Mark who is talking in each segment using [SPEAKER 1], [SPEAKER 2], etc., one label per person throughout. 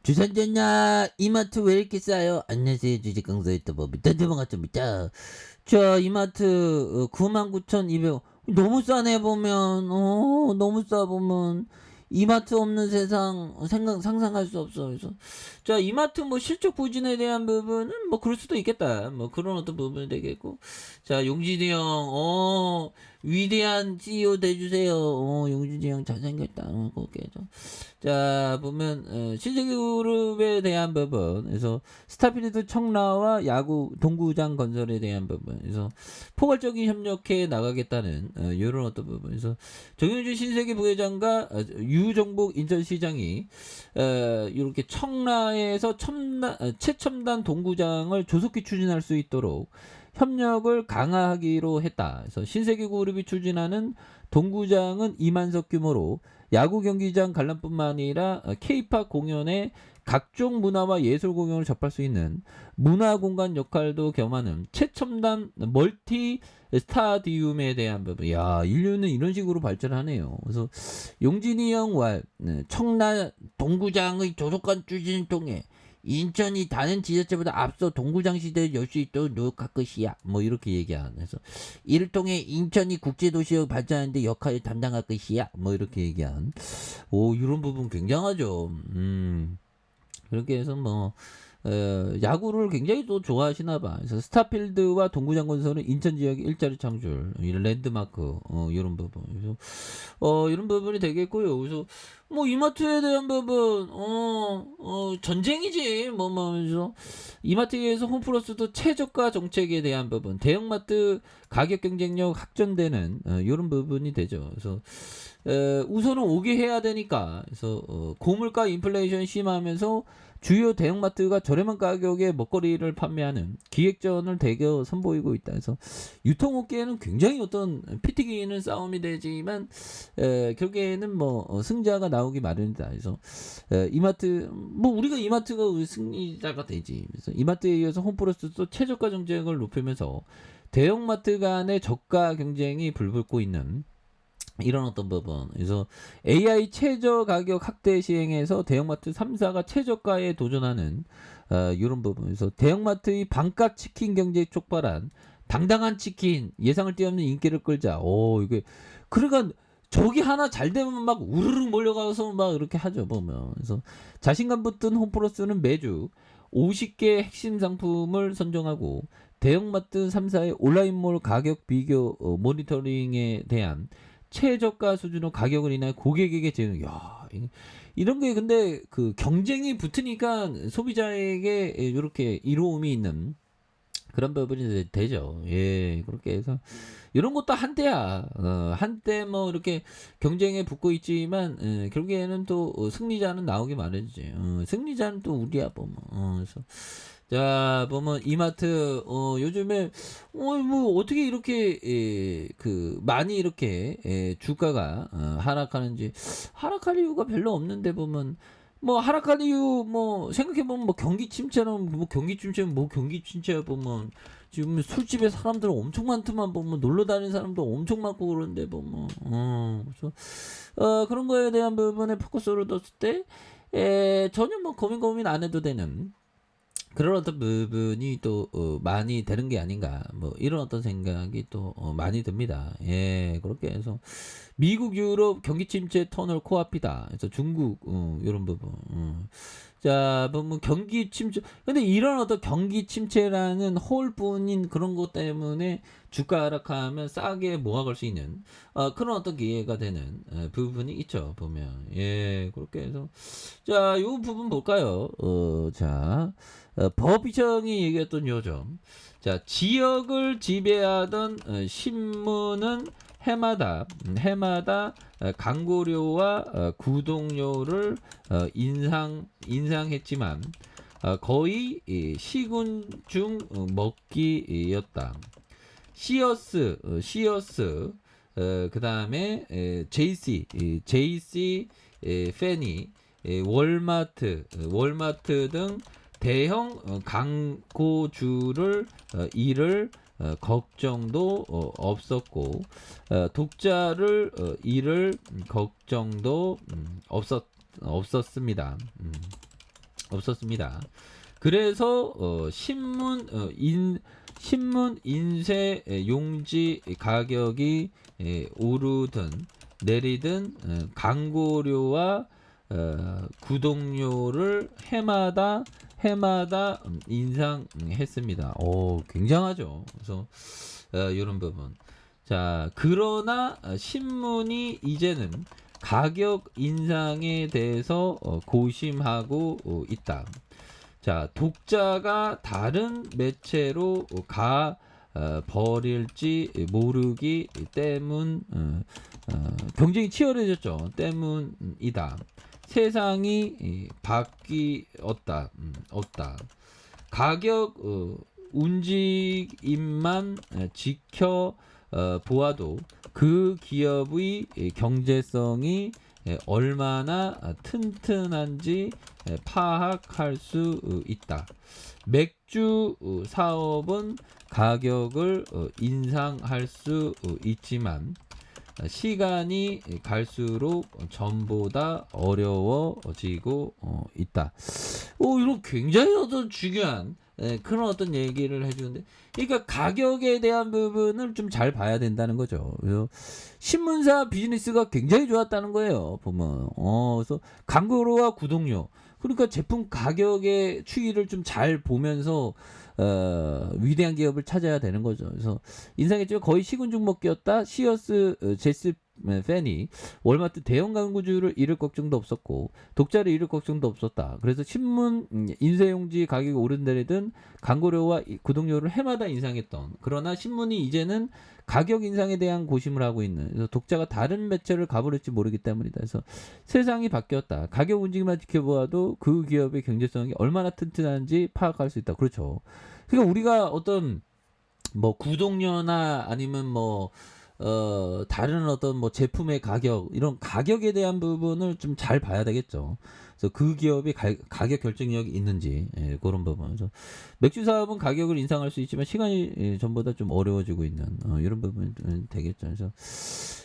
[SPEAKER 1] 주산됐나? 이마트 왜 이렇게 싸요? 안녕하세요. 주식강사의 더버비터 대방아입니다. 자, 이마트 99,200원. 너무 싸네 보면. 너무 싸 보면. 이마트 없는 세상 상상할 수 없어. 그래서 자, 이마트 뭐 실적 부진에 대한 부분은 뭐 그럴 수도 있겠다. 뭐 그런 어떤 부분이 되겠고. 자, 용진이 형, 위대한 CEO 돼주세요. 용진이 형 잘생겼다. 그렇게 해서. 자, 보면 신세계그룹에 대한 부분, 그래서 스타필드 청라와 야구 동구장 건설에 대한 부분, 그래서 포괄적인 협력해 나가겠다는 이런 어떤 부분, 그래서 정영준 신세계 부회장과 유정복 인천시장이 이렇게 청라에서 최첨단 동구장을 조속히 추진할 수 있도록 협력을 강화하기로 했다. 그래서 신세계그룹이 추진하는 동구장은 2만석 규모로 야구 경기장 관람뿐만 아니라 K-팝 공연에 각종 문화와 예술 공연을 접할 수 있는 문화 공간 역할도 겸하는 최첨단 멀티 스타디움에 대한 부분. 야, 인류는 이런 식으로 발전하네요. 그래서 용진이 형과 청라 동구장의 조속한 추진을 통해 인천이 다른 지자체보다 앞서 동구장 시대를 열 수 있도록 노력할 것이야. 뭐 이렇게 얘기하는. 그래서 이를 통해 인천이 국제도시로 발전하는데 역할을 담당할 것이야. 뭐 이렇게 얘기한. 오, 이런 부분 굉장하죠. 그렇게 해서 뭐 야구를 굉장히 또 좋아하시나 봐. 그래서 스타필드와 동구장 건설은 인천 지역의 일자리 창출, 이런 랜드마크, 이런 부분. 그래서 이런 부분이 되겠고요. 그래서 뭐 이마트에 대한 부분, 전쟁이지. 그래서 이마트에서 홈플러스도 최저가 정책에 대한 부분, 대형마트 가격 경쟁력 확전되는 이런 부분이 되죠. 그래서 우선은 오게 해야 되니까. 그래서 고물가 인플레이션 심하면서 주요 대형마트가 저렴한 가격에 먹거리를 판매하는 기획전을 대거 선보이고 있다. 그래서 유통업계에는 굉장히 어떤 피 튀기는 싸움이 되지만 결국에는 뭐 승자가 나오기 마련이다. 그래서 이마트 뭐 우리가 이마트가 승리자가 되지. 그래서 이마트에 이어서 홈플러스도 최저가 정책을 높이면서 대형마트 간의 저가 경쟁이 불붙고 있는 이런 어떤 부분. 그래서 AI 최저 가격 확대 시행해서 대형마트 3사가 최저가에 도전하는 이런 부분. 그래서 대형마트의 반값 치킨 경제에 촉발한 당당한 치킨 예상을 뛰어넘는 인기를 끌자. 이게 그러니까 저기 하나 잘 되면 막 우르르 몰려가서 막 이렇게 하죠 보면. 그래서 자신감 붙은 홈플러스는 매주 50개 핵심 상품을 선정하고 대형마트 3사의 온라인몰 가격 비교 모니터링에 대한 최저가 수준으로 가격을 인하여 고객에게 제공. 야, 이런 게 근데 그 경쟁이 붙으니까 소비자에게 이렇게 이로움이 있는 그런 부분이 되죠. 예, 그렇게 해서 이런 것도 한때야. 한때 뭐 이렇게 경쟁에 붙고 있지만 결국에는 또 승리자는 나오기 마련이지. 승리자는 또 우리야 보면. 그래서 자, 보면 이마트 요즘에 뭐 어떻게 이렇게 그 많이 이렇게 주가가 하락하는지. 하락할 이유가 별로 없는데 보면 뭐 하락할 이유 뭐 생각해 보면 뭐 경기 침체는 뭐 경기 침체는 뭐 경기 침체야 보면 지금 술집에 사람들 엄청 많더만 보면 놀러 다니는 사람도 엄청 많고 그런데 보면 그래서 그런 거에 대한 부분에 포커스를 뒀을 때 전혀 뭐 고민 안 해도 되는 그런 어떤 부분이 또 많이 되는 게 아닌가 뭐 이런 어떤 생각이 또 많이 듭니다. 예, 그렇게 해서 미국, 유럽 경기 침체 터널 코앞이다. 그래서 중국 이런 부분. 자, 뭐 경기 침체. 근데 이런 어떤 경기 침체라는 홀뿐인 그런 것 때문에 주가 하락하면 싸게 모아갈 수 있는 그런 어떤 기회가 되는 부분이 있죠. 보면 예, 그렇게 해서 자, 요 부분 볼까요? 자, 버비정이 얘기했던 요점. 자, 지역을 지배하던 신문은 해마다 광고료와 구독료를 인상했지만 거의 시군 중 먹기였다. 시어스 그 다음에 JC 페니 월마트 등 대형 광고주를 잃을 걱정도 없었고 독자를 잃을 걱정도 없었습니다. 없었습니다. 그래서 신문 인쇄 용지 가격이 오르든 내리든 광고료와 구독료를 해마다 인상했습니다. 오, 굉장하죠. 그래서 이런 부분. 자, 그러나 신문이 이제는 가격 인상에 대해서 고심하고 있다. 자, 독자가 다른 매체로 가 버릴지 모르기 때문 경쟁이 치열해졌죠. 때문이다. 세상이 바뀌었다. 없다. 가격 움직임만 지켜 보아도 그 기업의 경제성이 얼마나 튼튼한지 파악할 수 있다. 맥주 사업은 가격을 인상할 수 있지만 시간이 갈수록 전보다 어려워지고 있다. 이런 굉장히 어떤 중요한 그런 어떤 얘기를 해주는데, 그러니까 가격에 대한 부분을 좀 잘 봐야 된다는 거죠. 그래서 신문사 비즈니스가 굉장히 좋았다는 거예요. 보면 그래서 광고료와 구독료, 그러니까 제품 가격의 추이를 좀 잘 보면서 위대한 기업을 찾아야 되는 거죠. 그래서 인상했지만 거의 시군중 먹기였다. 시어스 제스 팬이 월마트 대형 광고주를 잃을 걱정도 없었고 독자를 잃을 걱정도 없었다. 그래서 신문 인쇄용지 가격이 오른다리든 광고료와 구독료를 해마다 인상했던, 그러나 신문이 이제는 가격 인상에 대한 고심을 하고 있는, 그래서 독자가 다른 매체를 가버릴지 모르기 때문이다. 그래서 세상이 바뀌었다. 가격 움직임만 지켜보아도 그 기업의 경제성이 얼마나 튼튼한지 파악할 수 있다. 그렇죠. 그러니까 우리가 어떤 뭐 구독료나 아니면 뭐 다른 어떤 뭐 제품의 가격, 이런 가격에 대한 부분을 좀 잘 봐야 되겠죠. 그래서 그 기업이 가격 결정력이 있는지, 그런 부분. 그래서 맥주 사업은 가격을 인상할 수 있지만 시간이 전보다 좀 어려워지고 있는 이런 부분이 되겠죠. 그래서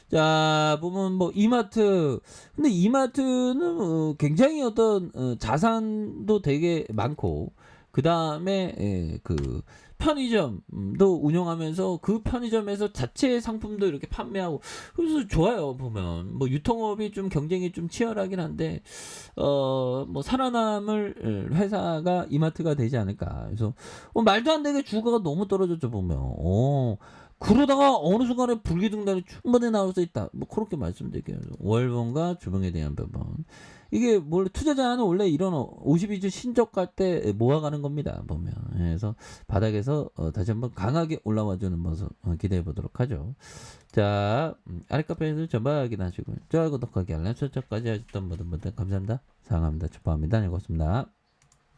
[SPEAKER 1] 자, 보면 뭐 이마트, 근데 이마트는 굉장히 어떤 자산도 되게 많고, 그 다음에 그 편의점도 운영하면서 그 편의점에서 자체 상품도 이렇게 판매하고, 그래서 좋아요. 보면 뭐 유통업이 좀 경쟁이 좀 치열하긴 한데 뭐 살아남을 회사가 이마트가 되지 않을까. 그래서 말도 안 되게 주가가 너무 떨어졌죠. 보면 그러다가 어느 순간에 불기둥단이 충분히 나올 수 있다. 뭐 그렇게 말씀드릴게요. 월봉과 주봉에 대한 부분. 이게 원래 투자자는 원래 이런 52주 신적 갈 때 모아가는 겁니다. 보면. 그래서 바닥에서 다시 한번 강하게 올라와주는 모습 기대해 보도록 하죠. 자, 아랫카페에서 전방 확인하시고요. 좋아요, 구독하기, 알람 설정까지 하셨던 모든 분들 감사합니다. 사랑합니다. 축복합니다. 즐거웠습니다.